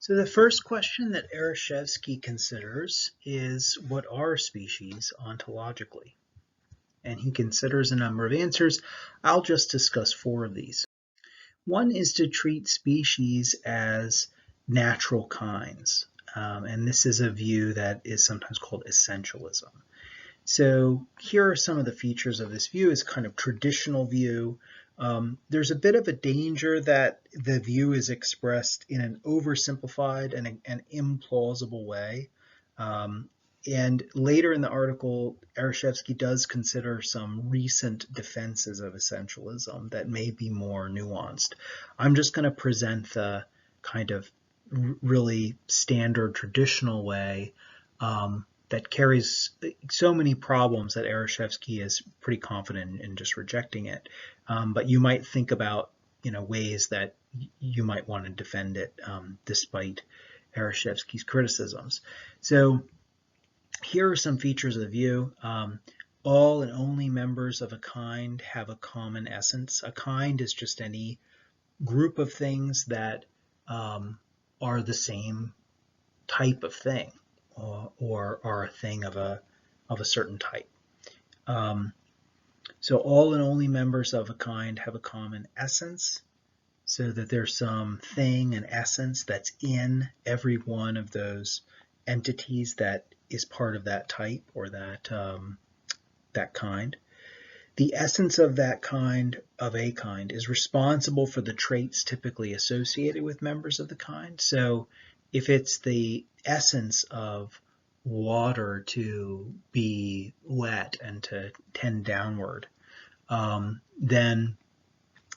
So the first question that Ereshefsky considers is, what are species ontologically? And he considers a number of answers. I'll just discuss 4 of these. One is to treat species as natural kinds. And this is a view that is sometimes called essentialism. So here are some of the features of this view. It's kind of traditional view. There's a bit of a danger that the view is expressed in an oversimplified and an implausible way. And later in the article, Ereshefsky does consider some recent defenses of essentialism that may be more nuanced. I'm just going to present the kind of really standard traditional way that carries so many problems that Ereshefsky is pretty confident in just rejecting it. But you might think about, ways that you might want to defend it despite Ereshefsky's criticisms. So here are some features of the view. All and only members of a kind have a common essence. A kind is just any group of things that are the same type of thing. Or are a thing of a certain type. So all and only members of a kind have a common essence, so that there's some thing, an essence, that's in every one of those entities that is part of that type or that kind. The essence of that kind, of a kind, is responsible for the traits typically associated with members of the kind. So if it's the essence of water to be wet and to tend downward, then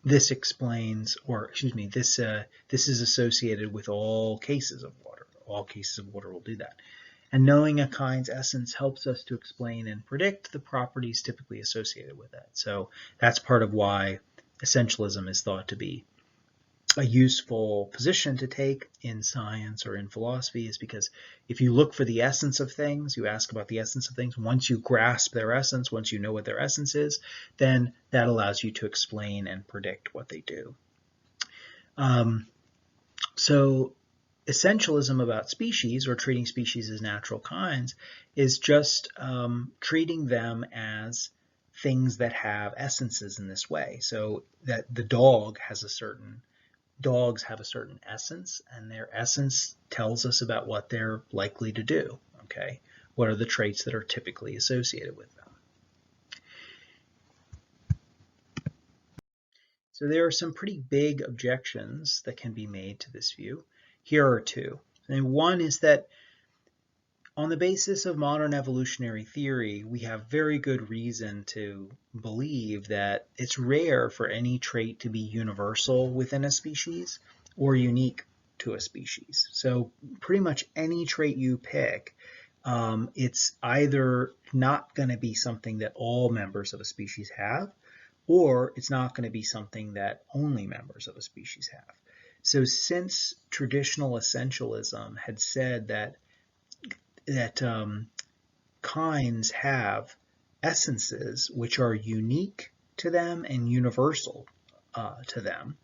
this explains, this is associated with all cases of water. All cases of water will do that. And knowing a kind's essence helps us to explain and predict the properties typically associated with it. So that's part of why essentialism is thought to be a useful position to take in science or in philosophy, is because if you look for the essence of things, you ask about the essence of things, once you grasp their essence, once you know what their essence is, then that allows you to explain and predict what they do. So essentialism about species, or treating species as natural kinds, is just treating them as things that have essences in this way. So that the dogs have a certain essence, and their essence tells us about what they're likely to do. Okay, what are the traits that are typically associated with them? So there are some pretty big objections that can be made to this view. Here are 2. And one is that on the basis of modern evolutionary theory, we have very good reason to believe that it's rare for any trait to be universal within a species or unique to a species. So pretty much any trait you pick, it's either not going to be something that all members of a species have, or it's not going to be something that only members of a species have. So since traditional essentialism had said that kinds have essences which are unique to them and universal to them,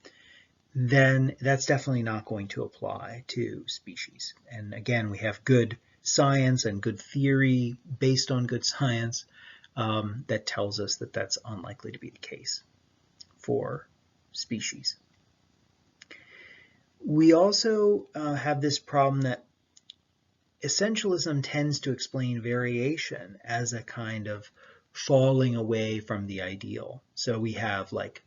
then that's definitely not going to apply to species. And again, we have good science and good theory based on good science that tells us that that's unlikely to be the case for species. We also have this problem that essentialism tends to explain variation as a kind of falling away from the ideal. So we have like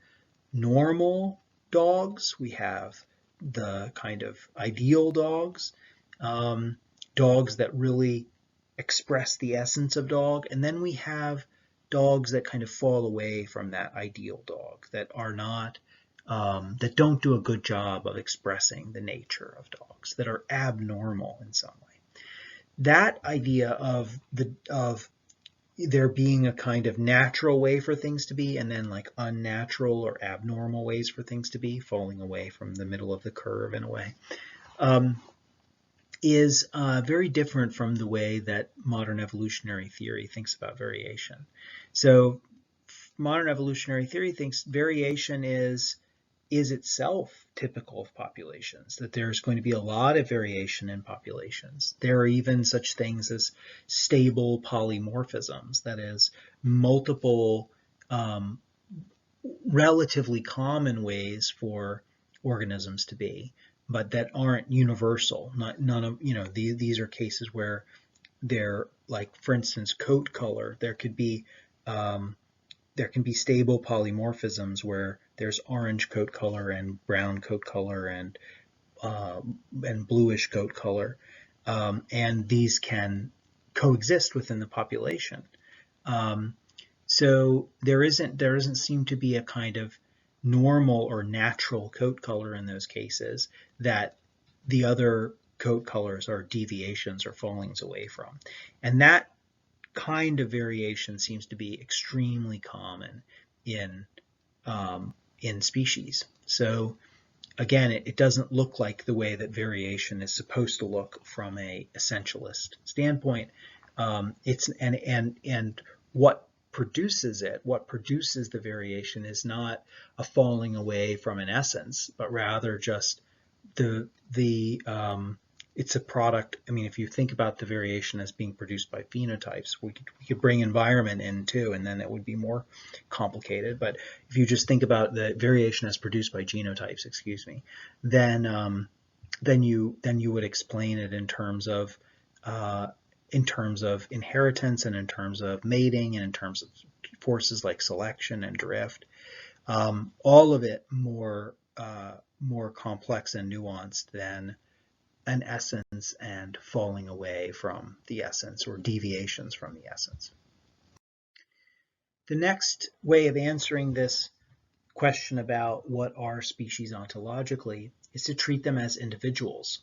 normal dogs, we have the kind of ideal dogs, dogs that really express the essence of dog, and then we have dogs that kind of fall away from that ideal dog, that are not that don't do a good job of expressing the nature of dogs, that are abnormal in some way. That idea of there being a kind of natural way for things to be, and then like unnatural or abnormal ways for things to be, falling away from the middle of the curve in a way, is very different from the way that modern evolutionary theory thinks about variation. So modern evolutionary theory thinks variation is is itself typical of populations, that there's going to be a lot of variation in populations. There are even such things as stable polymorphisms, that is, multiple relatively common ways for organisms to be, but that aren't universal. None of, these are cases where they're, like, for instance, coat color. There can be stable polymorphisms where there's orange coat color and brown coat color and bluish coat color, and these can coexist within the population. So there doesn't seem to be a kind of normal or natural coat color in those cases that the other coat colors are deviations or fallings away from. And that kind of variation seems to be extremely common in species. So again, it doesn't look like the way that variation is supposed to look from a essentialist standpoint. And what produces the variation is not a falling away from an essence, but rather just it's a product. I mean, if you think about the variation as being produced by phenotypes, we could bring environment in too, and then it would be more complicated. But if you just think about the variation as produced by genotypes, then you would explain it in terms of inheritance, and in terms of mating, and in terms of forces like selection and drift. All of it more complex and nuanced than an essence and falling away from the essence, or deviations from the essence. The next way of answering this question about what are species ontologically is to treat them as individuals.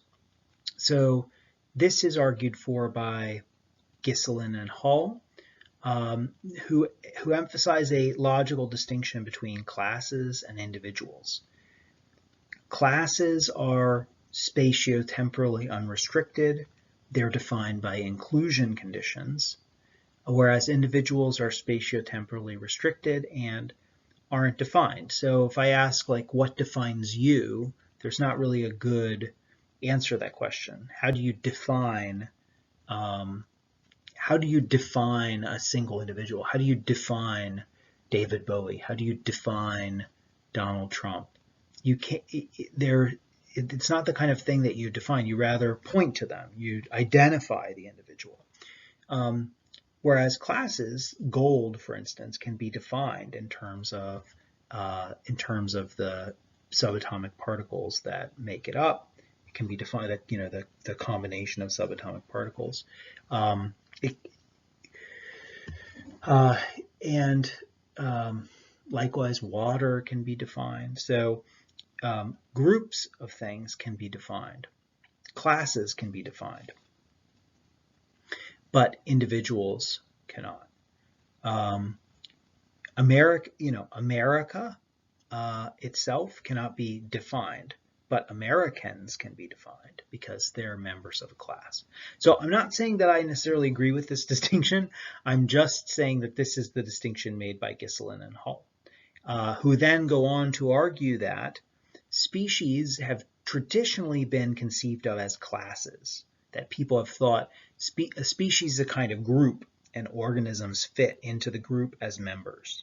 So this is argued for by Gieselin and Hall, who emphasize a logical distinction between classes and individuals. Classes are spatiotemporally unrestricted. They're defined by inclusion conditions, whereas individuals are spatiotemporally restricted and aren't defined. So if I ask, like, what defines you, there's not really a good answer to that question. How do you define a single individual? How do you define David Bowie? How do you define Donald Trump? You can't. It's not the kind of thing that you define. You rather point to them. You identify the individual. Whereas classes, gold, for instance, can be defined in terms of the subatomic particles that make it up. It can be defined that the combination of subatomic particles. Likewise, water can be defined. So groups of things can be defined. Classes can be defined, but individuals cannot. America itself cannot be defined, but Americans can be defined because they're members of a class. So I'm not saying that I necessarily agree with this distinction. I'm just saying that this is the distinction made by Gieselin and Hall, who then go on to argue that species have traditionally been conceived of as classes, that people have thought a species is a kind of group and organisms fit into the group as members.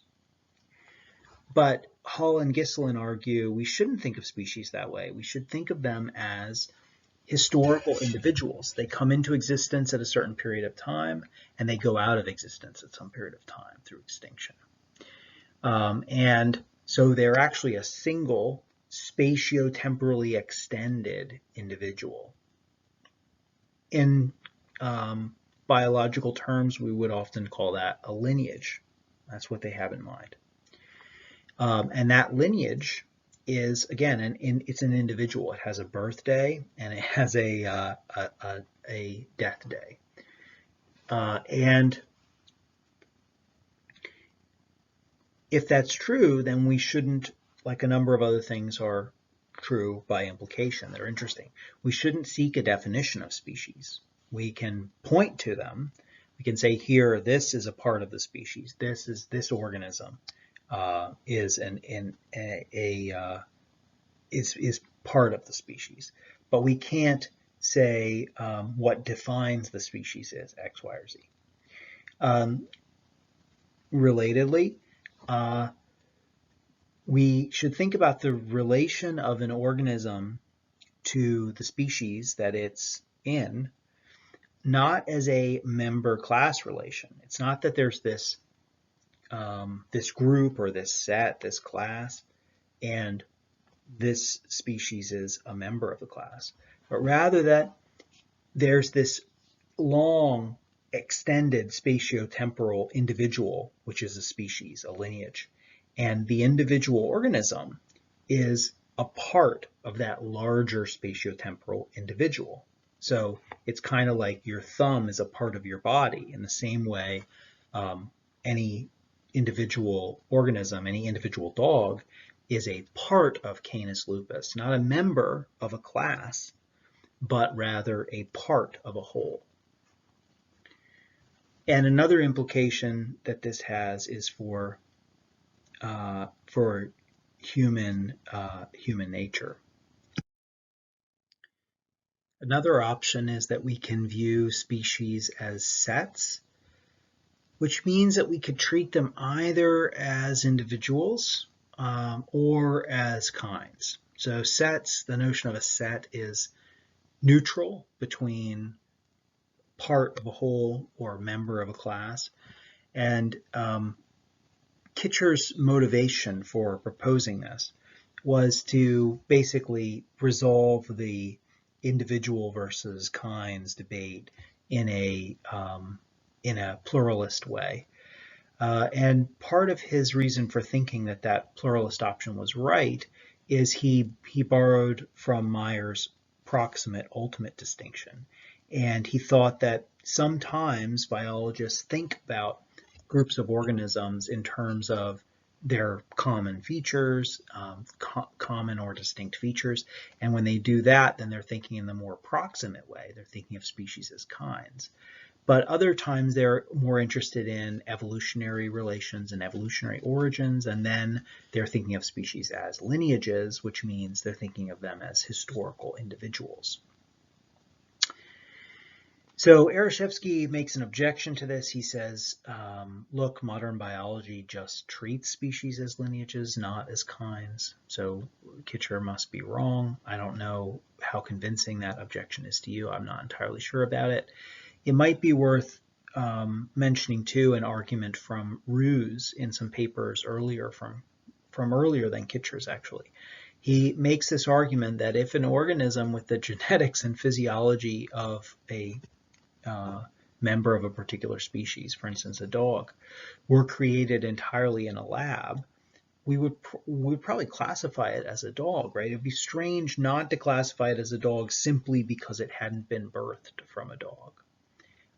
But Hall and Gieselin argue we shouldn't think of species that way. We should think of them as historical individuals. They come into existence at a certain period of time, and they go out of existence at some period of time through extinction. And so they're actually a single spatiotemporally extended individual. In biological terms, we would often call that a lineage. That's what they have in mind. And that lineage is, again, it's an individual. It has a birthday and it has a death day. And if that's true, then we shouldn't, like a number of other things are true by implication that are interesting, we shouldn't seek a definition of species. We can point to them. We can say, here, this is a part of the species. This organism is is part of the species, but we can't say what defines the species is X, Y, or Z. Relatedly, we should think about the relation of an organism to the species that it's in, not as a member-class relation. It's not that there's this this group or this set, this class, and this species is a member of the class, but rather that there's this long, extended spatiotemporal individual, which is a species, a lineage, and the individual organism is a part of that larger spatiotemporal individual. So it's kind of like your thumb is a part of your body. In the same way, any individual organism, any individual dog, is a part of Canis lupus, not a member of a class, but rather a part of a whole. And another implication that this has is for human nature. Another option is that we can view species as sets, which means that we could treat them either as individuals or as kinds. So sets, the notion of a set is neutral between part of a whole or member of a class. And Kitcher's motivation for proposing this was to basically resolve the individual versus kinds debate in a pluralist way. And part of his reason for thinking that that pluralist option was right is he borrowed from Mayer's proximate ultimate distinction. And he thought that sometimes biologists think about groups of organisms in terms of their common features, common or distinct features. And when they do that, then they're thinking in the more proximate way. They're thinking of species as kinds. But other times they're more interested in evolutionary relations and evolutionary origins, and then they're thinking of species as lineages, which means they're thinking of them as historical individuals. So Ereshefsky makes an objection to this. He says, look, modern biology just treats species as lineages, not as kinds. So Kitcher must be wrong. I don't know how convincing that objection is to you. I'm not entirely sure about it. It might be worth mentioning, too, an argument from Roos in some papers earlier, from earlier than Kitcher's, actually. He makes this argument that if an organism with the genetics and physiology of a member of a particular species, for instance, a dog, were created entirely in a lab, we would probably classify it as a dog, right? It would be strange not to classify it as a dog simply because it hadn't been birthed from a dog.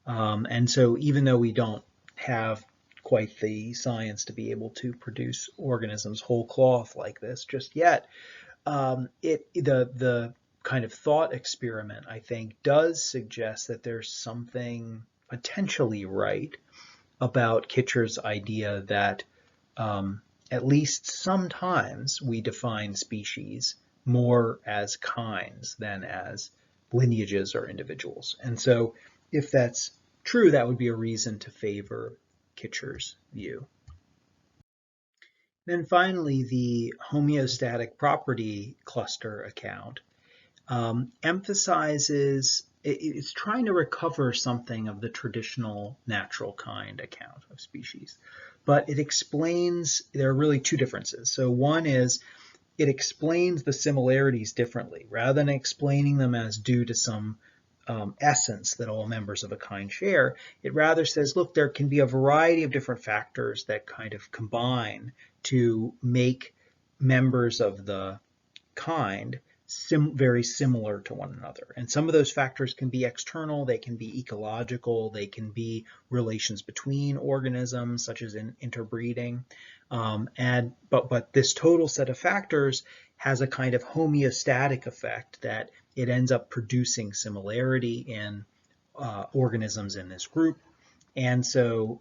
And so even though we don't have quite the science to be able to produce organisms whole cloth like this just yet, the kind of thought experiment, I think, does suggest that there's something potentially right about Kitcher's idea that at least sometimes we define species more as kinds than as lineages or individuals. And so if that's true, that would be a reason to favor Kitcher's view. Then finally, the homeostatic property cluster account emphasizes, it's trying to recover something of the traditional natural kind account of species, but it explains, there are really two differences. So one is it explains the similarities differently. Rather than explaining them as due to some essence that all members of a kind share, it rather says, look, there can be a variety of different factors that kind of combine to make members of the kind very similar to one another. And some of those factors can be external, they can be ecological, they can be relations between organisms, such as in interbreeding. But this total set of factors has a kind of homeostatic effect that it ends up producing similarity in organisms in this group. And so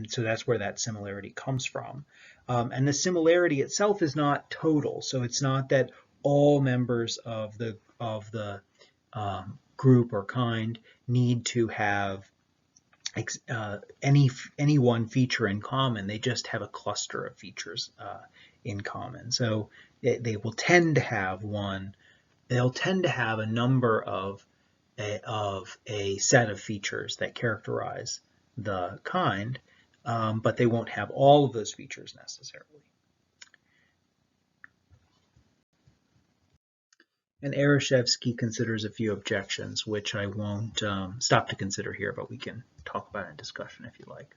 so that's where that similarity comes from. And the similarity itself is not total. So it's not that all members of the group or kind need to have any one feature in common. They just have a cluster of features in common. So they will tend to have one. They'll tend to have a number of a set of features that characterize the kind, but they won't have all of those features necessarily. And Ereshefsky considers a few objections, which I won't stop to consider here, but we can talk about in discussion if you like.